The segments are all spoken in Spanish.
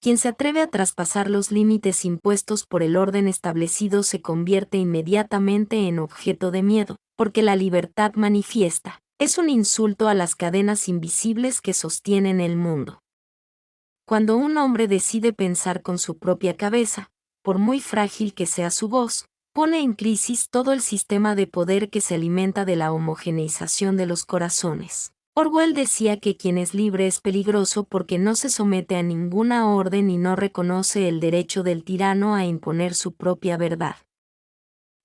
Quien se atreve a traspasar los límites impuestos por el orden establecido se convierte inmediatamente en objeto de miedo, porque la libertad manifiesta es un insulto a las cadenas invisibles que sostienen el mundo. Cuando un hombre decide pensar con su propia cabeza, por muy frágil que sea su voz, pone en crisis todo el sistema de poder que se alimenta de la homogeneización de los corazones. Orwell decía que quien es libre es peligroso porque no se somete a ninguna orden y no reconoce el derecho del tirano a imponer su propia verdad.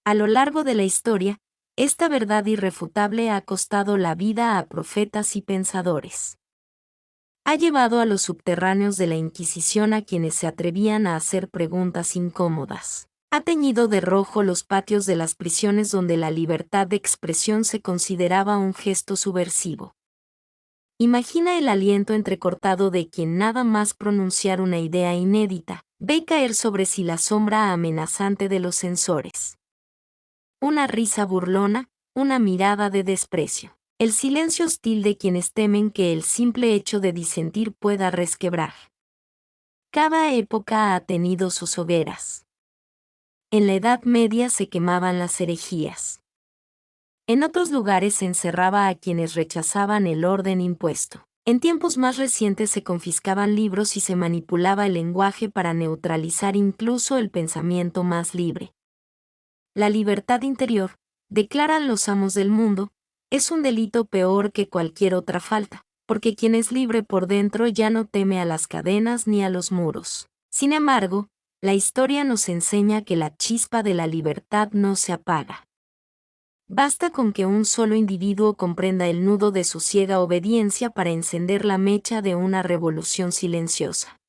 A lo largo de la historia, esta verdad irrefutable ha costado la vida a profetas y pensadores. Ha llevado a los subterráneos de la Inquisición a quienes se atrevían a hacer preguntas incómodas. Ha teñido de rojo los patios de las prisiones donde la libertad de expresión se consideraba un gesto subversivo. Imagina el aliento entrecortado de quien nada más pronunciar una idea inédita, ve caer sobre sí la sombra amenazante de los censores. Una risa burlona, una mirada de desprecio. El silencio hostil de quienes temen que el simple hecho de disentir pueda resquebrar. Cada época ha tenido sus hogueras. En la Edad Media se quemaban las herejías. En otros lugares se encerraba a quienes rechazaban el orden impuesto. En tiempos más recientes se confiscaban libros y se manipulaba el lenguaje para neutralizar incluso el pensamiento más libre. La libertad interior, declaran los amos del mundo, es un delito peor que cualquier otra falta, porque quien es libre por dentro ya no teme a las cadenas ni a los muros. Sin embargo, la historia nos enseña que la chispa de la libertad no se apaga. Basta con que un solo individuo comprenda el nudo de su ciega obediencia para encender la mecha de una revolución silenciosa.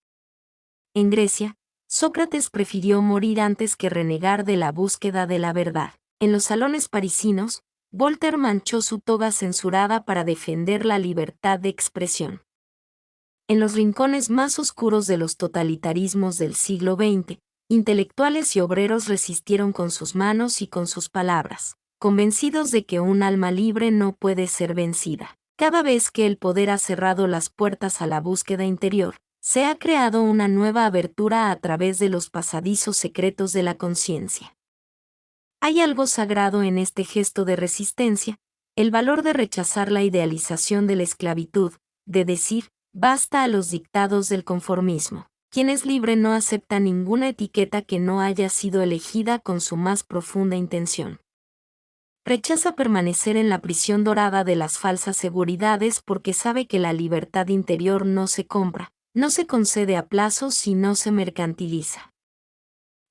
En Grecia, Sócrates prefirió morir antes que renegar de la búsqueda de la verdad. En los salones parisinos, Voltaire manchó su toga censurada para defender la libertad de expresión. En los rincones más oscuros de los totalitarismos del siglo XX, intelectuales y obreros resistieron con sus manos y con sus palabras, convencidos de que un alma libre no puede ser vencida. Cada vez que el poder ha cerrado las puertas a la búsqueda interior, se ha creado una nueva abertura a través de los pasadizos secretos de la conciencia. Hay algo sagrado en este gesto de resistencia, el valor de rechazar la idealización de la esclavitud, de decir, basta a los dictados del conformismo. Quien es libre no acepta ninguna etiqueta que no haya sido elegida con su más profunda intención. Rechaza permanecer en la prisión dorada de las falsas seguridades porque sabe que la libertad interior no se compra, no se concede a plazos y no se mercantiliza.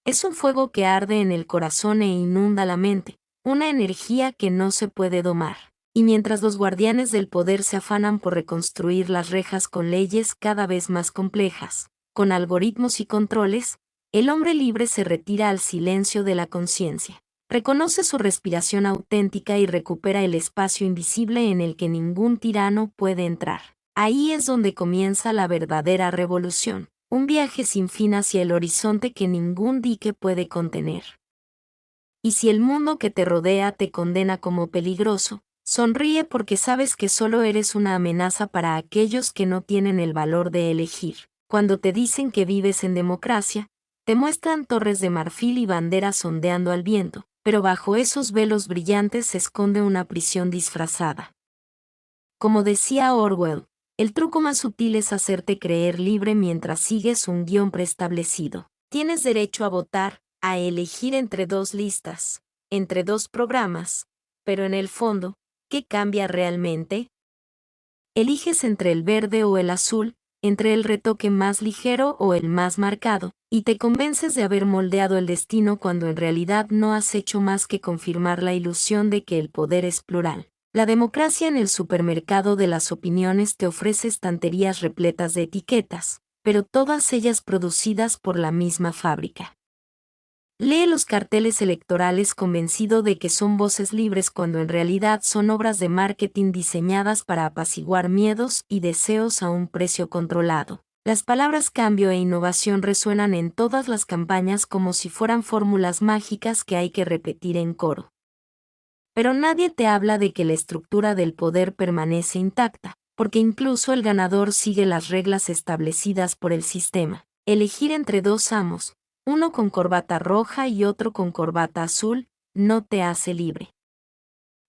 Es un fuego que arde en el corazón e inunda la mente, una energía que no se puede domar. Y mientras los guardianes del poder se afanan por reconstruir las rejas con leyes cada vez más complejas, con algoritmos y controles, el hombre libre se retira al silencio de la conciencia. Reconoce su respiración auténtica y recupera el espacio invisible en el que ningún tirano puede entrar. Ahí es donde comienza la verdadera revolución, un viaje sin fin hacia el horizonte que ningún dique puede contener. Y si el mundo que te rodea te condena como peligroso, sonríe porque sabes que solo eres una amenaza para aquellos que no tienen el valor de elegir. Cuando te dicen que vives en democracia, te muestran torres de marfil y banderas ondeando al viento, pero bajo esos velos brillantes se esconde una prisión disfrazada. Como decía Orwell, el truco más sutil es hacerte creer libre mientras sigues un guión preestablecido. Tienes derecho a votar, a elegir entre dos listas, entre dos programas, pero en el fondo, ¿qué cambia realmente? Eliges entre el verde o el azul, entre el retoque más ligero o el más marcado, y te convences de haber moldeado el destino cuando en realidad no has hecho más que confirmar la ilusión de que el poder es plural. La democracia en el supermercado de las opiniones te ofrece estanterías repletas de etiquetas, pero todas ellas producidas por la misma fábrica. Lee los carteles electorales convencido de que son voces libres cuando en realidad son obras de marketing diseñadas para apaciguar miedos y deseos a un precio controlado. Las palabras cambio e innovación resuenan en todas las campañas como si fueran fórmulas mágicas que hay que repetir en coro. Pero nadie te habla de que la estructura del poder permanece intacta, porque incluso el ganador sigue las reglas establecidas por el sistema. Elegir entre dos amos, uno con corbata roja y otro con corbata azul, no te hace libre.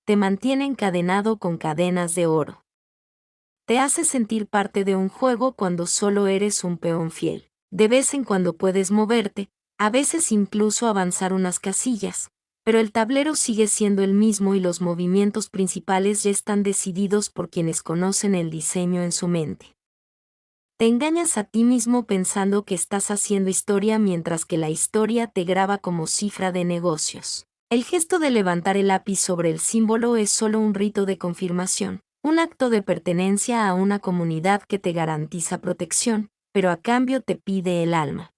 Te mantiene encadenado con cadenas de oro. Te hace sentir parte de un juego cuando solo eres un peón fiel. De vez en cuando puedes moverte, a veces incluso avanzar unas casillas, pero el tablero sigue siendo el mismo y los movimientos principales ya están decididos por quienes conocen el diseño en su mente. Te engañas a ti mismo pensando que estás haciendo historia mientras que la historia te graba como cifra de negocios. El gesto de levantar el lápiz sobre el símbolo es solo un rito de confirmación, un acto de pertenencia a una comunidad que te garantiza protección, pero a cambio te pide el alma.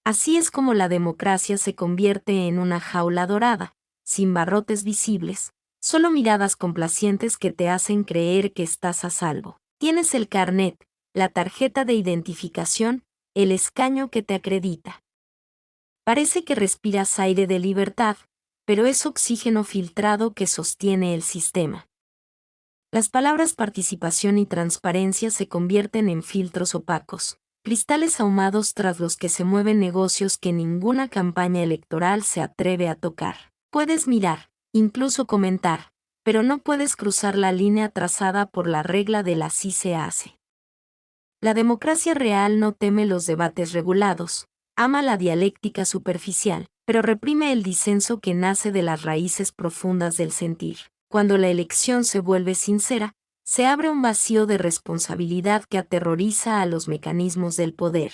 Así es como la democracia se convierte en una jaula dorada, sin barrotes visibles, solo miradas complacientes que te hacen creer que estás a salvo. Tienes el carnet, la tarjeta de identificación, el escaño que te acredita. Parece que respiras aire de libertad, pero es oxígeno filtrado que sostiene el sistema. Las palabras participación y transparencia se convierten en filtros opacos, cristales ahumados tras los que se mueven negocios que ninguna campaña electoral se atreve a tocar. Puedes mirar, incluso comentar, pero no puedes cruzar la línea trazada por la regla del así se hace. La democracia real no teme los debates regulados, ama la dialéctica superficial, pero reprime el disenso que nace de las raíces profundas del sentir. Cuando la elección se vuelve sincera, se abre un vacío de responsabilidad que aterroriza a los mecanismos del poder.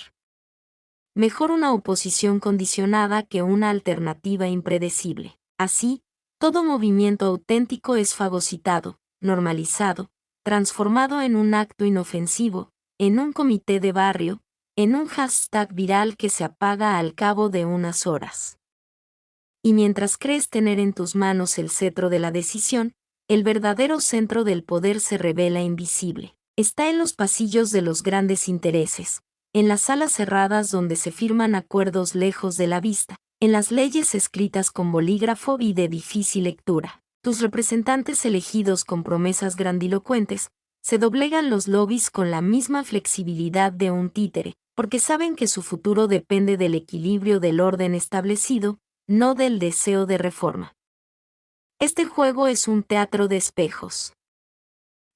Mejor una oposición condicionada que una alternativa impredecible. Así, todo movimiento auténtico es fagocitado, normalizado, transformado en un acto inofensivo, en un comité de barrio, en un hashtag viral que se apaga al cabo de unas horas. Y mientras crees tener en tus manos el cetro de la decisión, el verdadero centro del poder se revela invisible. Está en los pasillos de los grandes intereses, en las salas cerradas donde se firman acuerdos lejos de la vista, en las leyes escritas con bolígrafo y de difícil lectura. Tus representantes elegidos con promesas grandilocuentes, se doblegan los lobbies con la misma flexibilidad de un títere, porque saben que su futuro depende del equilibrio del orden establecido, no del deseo de reforma. Este juego es un teatro de espejos.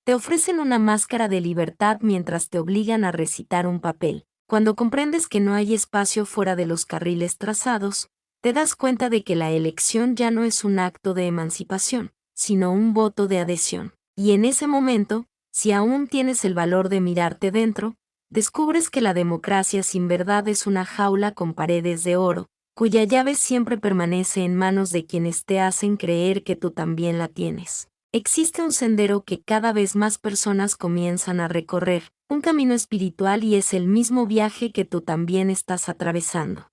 Te ofrecen una máscara de libertad mientras te obligan a recitar un papel. Cuando comprendes que no hay espacio fuera de los carriles trazados, te das cuenta de que la elección ya no es un acto de emancipación, sino un voto de adhesión. Y en ese momento, si aún tienes el valor de mirarte dentro, descubres que la democracia sin verdad es una jaula con paredes de oro, cuya llave siempre permanece en manos de quienes te hacen creer que tú también la tienes. Existe un sendero que cada vez más personas comienzan a recorrer, un camino espiritual y es el mismo viaje que tú también estás atravesando.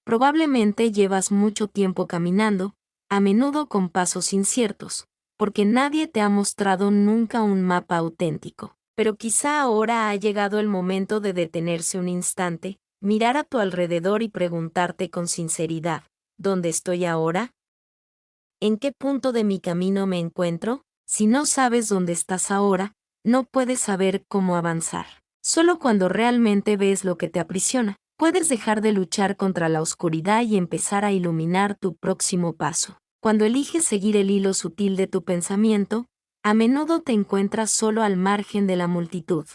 Probablemente llevas mucho tiempo caminando, a menudo con pasos inciertos, porque nadie te ha mostrado nunca un mapa auténtico. Pero quizá ahora ha llegado el momento de detenerse un instante, mirar a tu alrededor y preguntarte con sinceridad, ¿dónde estoy ahora? ¿En qué punto de mi camino me encuentro? Si no sabes dónde estás ahora, no puedes saber cómo avanzar. Solo cuando realmente ves lo que te aprisiona, puedes dejar de luchar contra la oscuridad y empezar a iluminar tu próximo paso. Cuando eliges seguir el hilo sutil de tu pensamiento, a menudo te encuentras solo al margen de la multitud.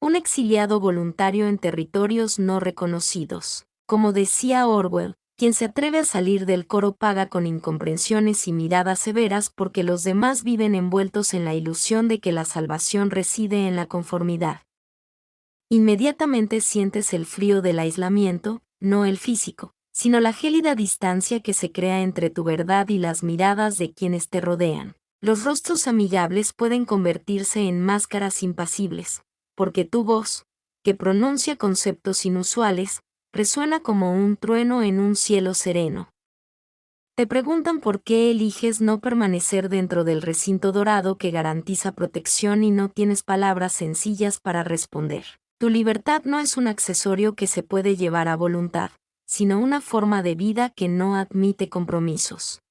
Un exiliado voluntario en territorios no reconocidos. Como decía Orwell, quien se atreve a salir del coro paga con incomprensiones y miradas severas porque los demás viven envueltos en la ilusión de que la salvación reside en la conformidad. Inmediatamente sientes el frío del aislamiento, no el físico, sino la gélida distancia que se crea entre tu verdad y las miradas de quienes te rodean. Los rostros amigables pueden convertirse en máscaras impasibles, porque tu voz, que pronuncia conceptos inusuales, resuena como un trueno en un cielo sereno. Te preguntan por qué eliges no permanecer dentro del recinto dorado que garantiza protección y no tienes palabras sencillas para responder. Tu libertad no es un accesorio que se puede llevar a voluntad, sino una forma de vida que no admite compromisos.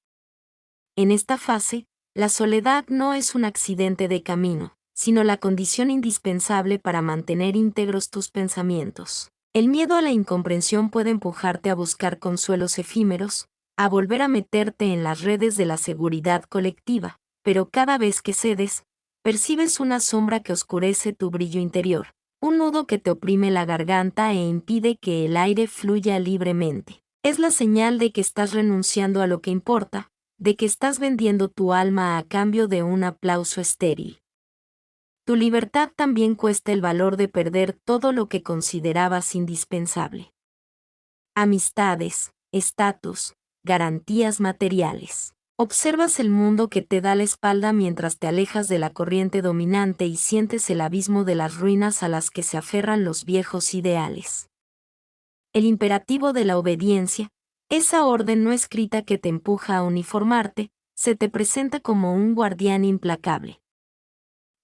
En esta fase, la soledad no es un accidente de camino, sino la condición indispensable para mantener íntegros tus pensamientos. El miedo a la incomprensión puede empujarte a buscar consuelos efímeros, a volver a meterte en las redes de la seguridad colectiva, pero cada vez que cedes, percibes una sombra que oscurece tu brillo interior, un nudo que te oprime la garganta e impide que el aire fluya libremente. Es la señal de que estás renunciando a lo que importa, de que estás vendiendo tu alma a cambio de un aplauso estéril. Tu libertad también cuesta el valor de perder todo lo que considerabas indispensable. Amistades, estatus, garantías materiales. Observas el mundo que te da la espalda mientras te alejas de la corriente dominante y sientes el abismo de las ruinas a las que se aferran los viejos ideales. El imperativo de la obediencia, esa orden no escrita que te empuja a uniformarte, se te presenta como un guardián implacable.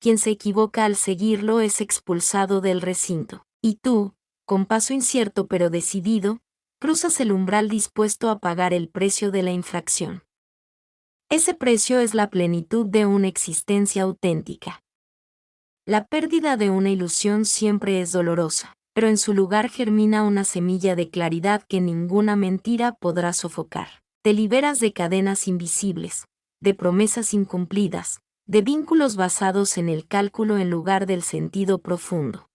Quien se equivoca al seguirlo es expulsado del recinto, y tú, con paso incierto pero decidido, cruzas el umbral dispuesto a pagar el precio de la infracción. Ese precio es la plenitud de una existencia auténtica. La pérdida de una ilusión siempre es dolorosa, pero en su lugar germina una semilla de claridad que ninguna mentira podrá sofocar. Te liberas de cadenas invisibles, de promesas incumplidas, de vínculos basados en el cálculo en lugar del sentido profundo.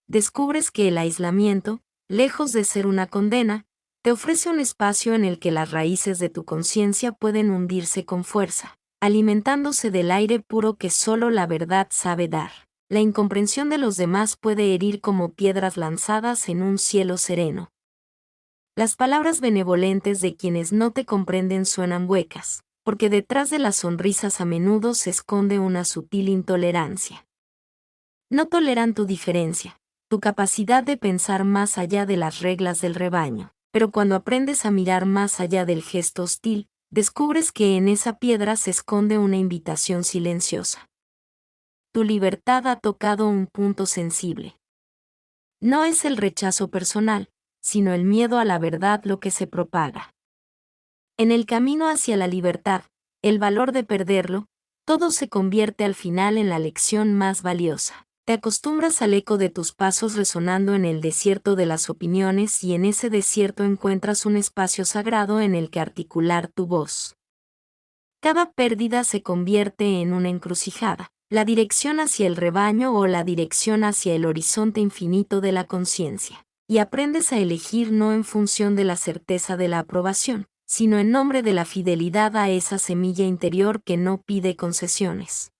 Descubres que el aislamiento, lejos de ser una condena, te ofrece un espacio en el que las raíces de tu conciencia pueden hundirse con fuerza, alimentándose del aire puro que solo la verdad sabe dar. La incomprensión de los demás puede herir como piedras lanzadas en un cielo sereno. Las palabras benevolentes de quienes no te comprenden suenan huecas, porque detrás de las sonrisas a menudo se esconde una sutil intolerancia. No toleran tu diferencia, tu capacidad de pensar más allá de las reglas del rebaño, pero cuando aprendes a mirar más allá del gesto hostil, descubres que en esa piedra se esconde una invitación silenciosa. Tu libertad ha tocado un punto sensible. No es el rechazo personal, sino el miedo a la verdad lo que se propaga. En el camino hacia la libertad, el valor de perderlo, todo se convierte al final en la lección más valiosa. Te acostumbras al eco de tus pasos resonando en el desierto de las opiniones y en ese desierto encuentras un espacio sagrado en el que articular tu voz. Cada pérdida se convierte en una encrucijada, la dirección hacia el rebaño o la dirección hacia el horizonte infinito de la conciencia. Y aprendes a elegir no en función de la certeza de la aprobación, sino en nombre de la fidelidad a esa semilla interior que no pide concesiones.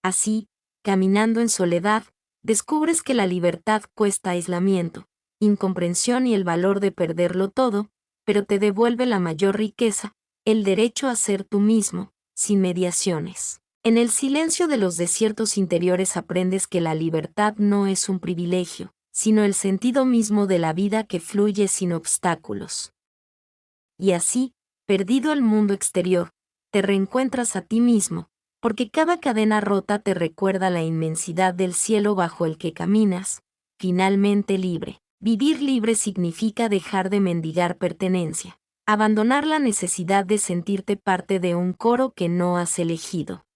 Así, caminando en soledad, descubres que la libertad cuesta aislamiento, incomprensión y el valor de perderlo todo, pero te devuelve la mayor riqueza, el derecho a ser tú mismo, sin mediaciones. En el silencio de los desiertos interiores aprendes que la libertad no es un privilegio, sino el sentido mismo de la vida que fluye sin obstáculos. Y así, perdido el mundo exterior, te reencuentras a ti mismo, porque cada cadena rota te recuerda la inmensidad del cielo bajo el que caminas, finalmente libre. Vivir libre significa dejar de mendigar pertenencia, abandonar la necesidad de sentirte parte de un coro que no has elegido.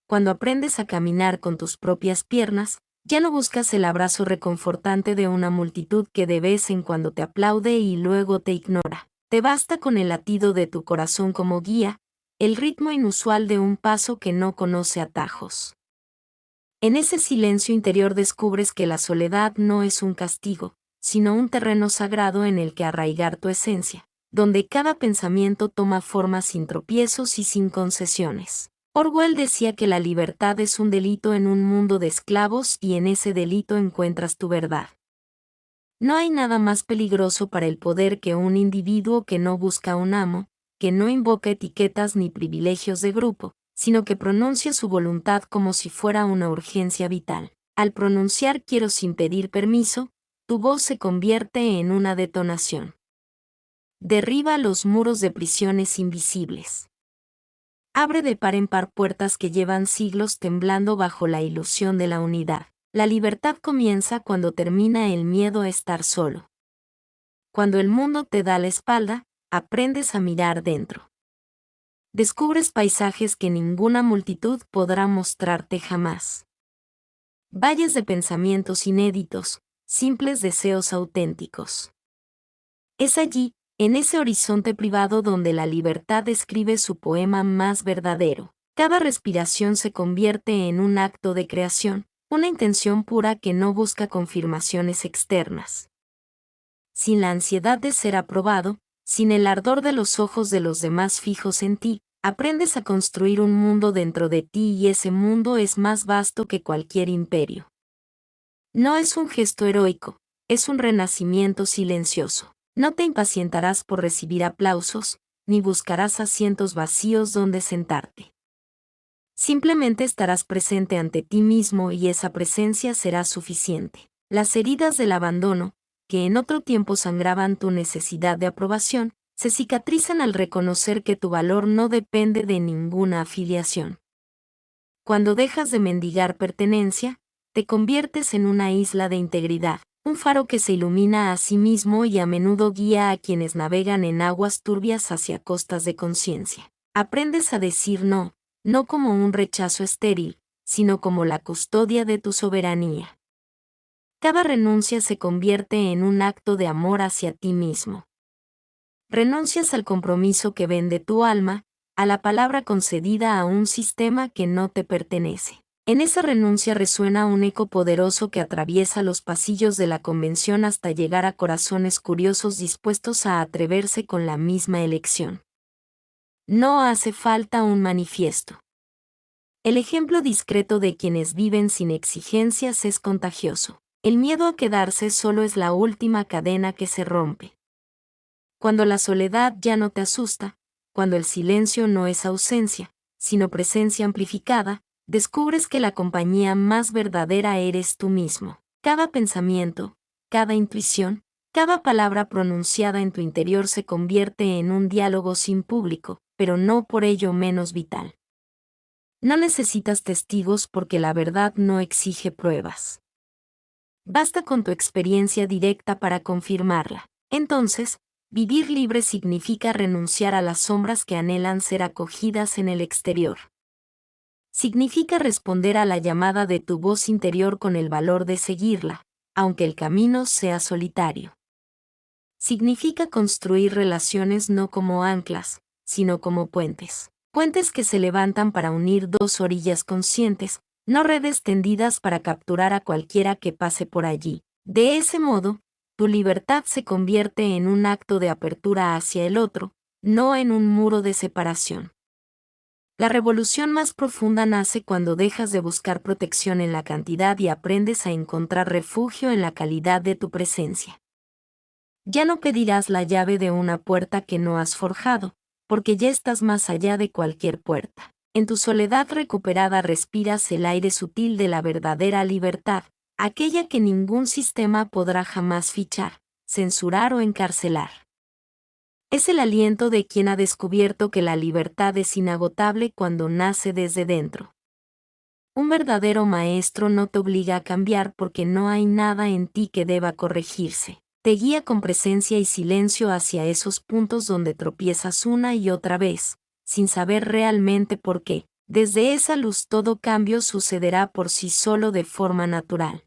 Cuando aprendes a caminar con tus propias piernas, ya no buscas el abrazo reconfortante de una multitud que de vez en cuando te aplaude y luego te ignora. Te basta con el latido de tu corazón como guía, el ritmo inusual de un paso que no conoce atajos. En ese silencio interior descubres que la soledad no es un castigo, sino un terreno sagrado en el que arraigar tu esencia, donde cada pensamiento toma forma sin tropiezos y sin concesiones. Orwell decía que la libertad es un delito en un mundo de esclavos y en ese delito encuentras tu verdad. No hay nada más peligroso para el poder que un individuo que no busca un amo, que no invoca etiquetas ni privilegios de grupo, sino que pronuncia su voluntad como si fuera una urgencia vital. Al pronunciar quiero sin pedir permiso, tu voz se convierte en una detonación. Derriba los muros de prisiones invisibles. Abre de par en par puertas que llevan siglos temblando bajo la ilusión de la unidad. La libertad comienza cuando termina el miedo a estar solo. Cuando el mundo te da la espalda, aprendes a mirar dentro. descubres paisajes que ninguna multitud podrá mostrarte jamás. Valles de pensamientos inéditos, simples deseos auténticos. Es allí, en ese horizonte privado donde la libertad escribe su poema más verdadero. Cada respiración se convierte en un acto de creación, una intención pura que no busca confirmaciones externas. Sin la ansiedad de ser aprobado, sin el ardor de los ojos de los demás fijos en ti, aprendes a construir un mundo dentro de ti y ese mundo es más vasto que cualquier imperio. No es un gesto heroico, es un renacimiento silencioso. No te impacientarás por recibir aplausos, ni buscarás asientos vacíos donde sentarte. Simplemente estarás presente ante ti mismo y esa presencia será suficiente. Las heridas del abandono, que en otro tiempo sangraban tu necesidad de aprobación, se cicatrizan al reconocer que tu valor no depende de ninguna afiliación. Cuando dejas de mendigar pertenencia, te conviertes en una isla de integridad, un faro que se ilumina a sí mismo y a menudo guía a quienes navegan en aguas turbias hacia costas de conciencia. Aprendes a decir no, no como un rechazo estéril, sino como la custodia de tu soberanía. Cada renuncia se convierte en un acto de amor hacia ti mismo. Renuncias al compromiso que vende tu alma, a la palabra concedida a un sistema que no te pertenece. En esa renuncia resuena un eco poderoso que atraviesa los pasillos de la convención hasta llegar a corazones curiosos dispuestos a atreverse con la misma elección. No hace falta un manifiesto. El ejemplo discreto de quienes viven sin exigencias es contagioso. El miedo a quedarse solo es la última cadena que se rompe. Cuando la soledad ya no te asusta, cuando el silencio no es ausencia, sino presencia amplificada, descubres que la compañía más verdadera eres tú mismo. Cada pensamiento, cada intuición, cada palabra pronunciada en tu interior se convierte en un diálogo sin público, pero no por ello menos vital. No necesitas testigos porque la verdad no exige pruebas. Basta con tu experiencia directa para confirmarla. Entonces, vivir libre significa renunciar a las sombras que anhelan ser acogidas en el exterior. Significa responder a la llamada de tu voz interior con el valor de seguirla, aunque el camino sea solitario. Significa construir relaciones no como anclas, sino como puentes. Puentes que se levantan para unir dos orillas conscientes, no redes tendidas para capturar a cualquiera que pase por allí. De ese modo, tu libertad se convierte en un acto de apertura hacia el otro, no en un muro de separación. La revolución más profunda nace cuando dejas de buscar protección en la cantidad y aprendes a encontrar refugio en la calidad de tu presencia. Ya no pedirás la llave de una puerta que no has forjado, porque ya estás más allá de cualquier puerta. En tu soledad recuperada respiras el aire sutil de la verdadera libertad, aquella que ningún sistema podrá jamás fichar, censurar o encarcelar. Es el aliento de quien ha descubierto que la libertad es inagotable cuando nace desde dentro. Un verdadero maestro no te obliga a cambiar porque no hay nada en ti que deba corregirse. Te guía con presencia y silencio hacia esos puntos donde tropiezas una y otra vez, sin saber realmente por qué. Desde esa luz todo cambio sucederá por sí solo de forma natural.